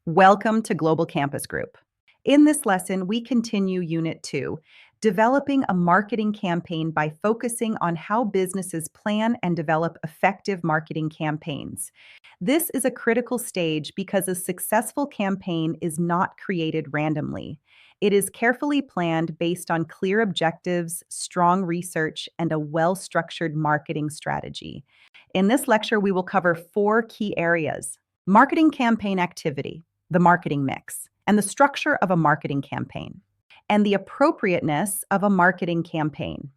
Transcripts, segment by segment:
Welcome to Global Campus Group. In this lesson, we continue Unit 2, developing a marketing campaign by focusing on how businesses plan and develop effective marketing campaigns. This is a critical stage because a successful campaign is not created randomly. It is carefully planned based on clear objectives, strong research, and a well-structured marketing strategy. In this lecture, we will cover 4 key areas: marketing campaign activity, the marketing mix, and the structure of a marketing campaign, and the appropriateness of a marketing campaign.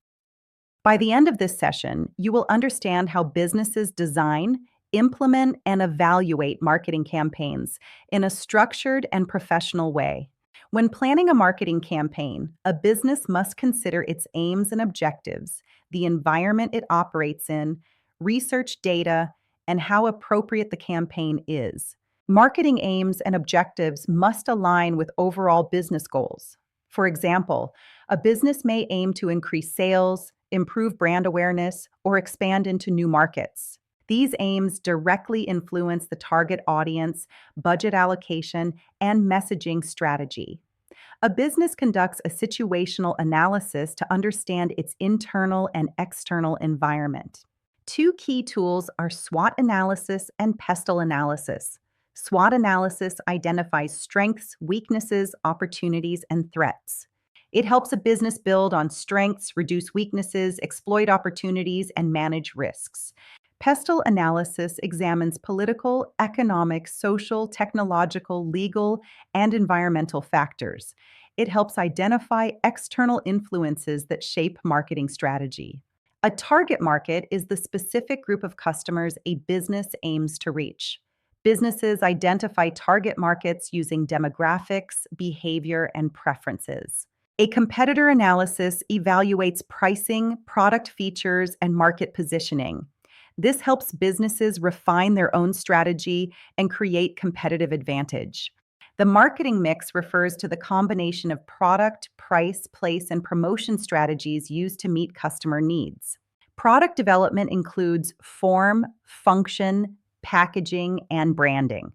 By the end of this session, you will understand how businesses design, implement, and evaluate marketing campaigns in a structured and professional way. When planning a marketing campaign, a business must consider its aims and objectives, the environment it operates in, research data, and how appropriate the campaign is. Marketing aims and objectives must align with overall business goals. For example, a business may aim to increase sales, improve brand awareness, or expand into new markets. These aims directly influence the target audience, budget allocation, and messaging strategy. A business conducts a situational analysis to understand its internal and external environment. 2 key tools are SWOT analysis and PESTLE analysis. SWOT analysis identifies strengths, weaknesses, opportunities, and threats. It helps a business build on strengths, reduce weaknesses, exploit opportunities, and manage risks. PESTLE analysis examines political, economic, social, technological, legal, and environmental factors. It helps identify external influences that shape marketing strategy. A target market is the specific group of customers a business aims to reach. Businesses identify target markets using demographics, behavior, and preferences. A competitor analysis evaluates pricing, product features, and market positioning. This helps businesses refine their own strategy and create competitive advantage. The marketing mix refers to the combination of product, price, place, and promotion strategies used to meet customer needs. Product development includes form, function, packaging, and branding.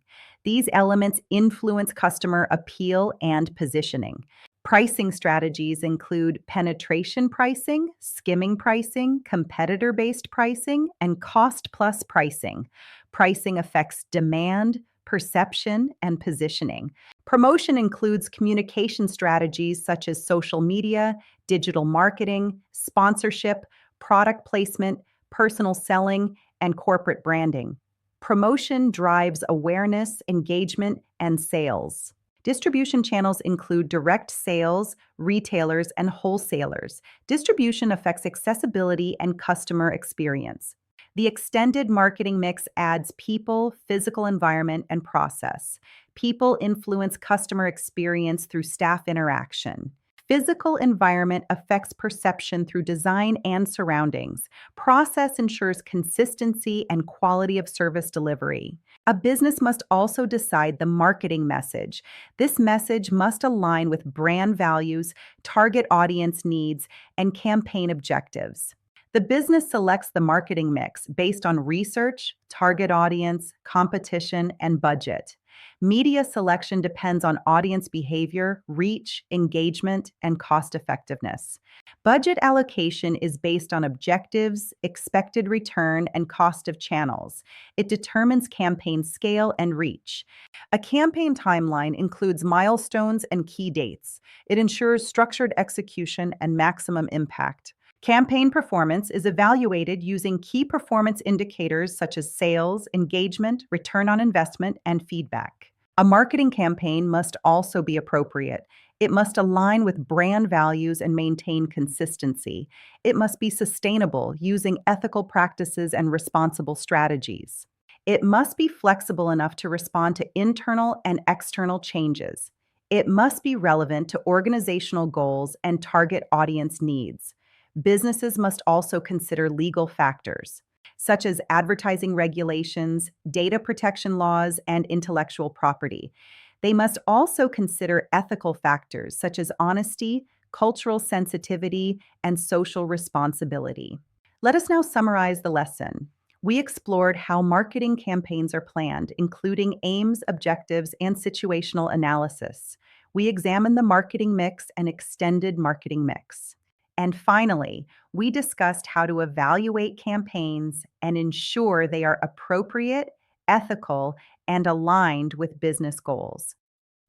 These elements influence customer appeal and positioning. Pricing strategies include penetration pricing, skimming pricing, competitor-based pricing, and cost-plus pricing. Pricing affects demand, perception, and positioning. Promotion includes communication strategies such as social media, digital marketing, sponsorship, product placement, personal selling, and corporate branding. Promotion drives awareness, engagement, and sales. Distribution channels include direct sales, retailers, and wholesalers. Distribution affects accessibility and customer experience. The extended marketing mix adds people, physical environment, and process. People influence customer experience through staff interaction. Physical environment affects perception through design and surroundings. Process ensures consistency and quality of service delivery. A business must also decide the marketing message. This message must align with brand values, target audience needs, and campaign objectives. The business selects the marketing mix based on research, target audience, competition, and budget. Media selection depends on audience behavior, reach, engagement, and cost effectiveness. Budget allocation is based on objectives, expected return, and cost of channels. It determines campaign scale and reach. A campaign timeline includes milestones and key dates. It ensures structured execution and maximum impact. Campaign performance is evaluated using key performance indicators such as sales, engagement, return on investment, and feedback. A marketing campaign must also be appropriate. It must align with brand values and maintain consistency. It must be sustainable, using ethical practices and responsible strategies. It must be flexible enough to respond to internal and external changes. It must be relevant to organizational goals and target audience needs. Businesses must also consider legal factors, such as advertising regulations, data protection laws, and intellectual property. They must also consider ethical factors such as honesty, cultural sensitivity, and social responsibility. Let us now summarize the lesson. We explored how marketing campaigns are planned, including aims, objectives, and situational analysis. We examined the marketing mix and extended marketing mix. And finally, we discussed how to evaluate campaigns and ensure they are appropriate, ethical, and aligned with business goals.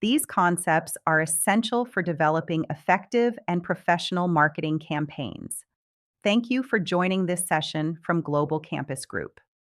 These concepts are essential for developing effective and professional marketing campaigns. Thank you for joining this session from Global Campus Group.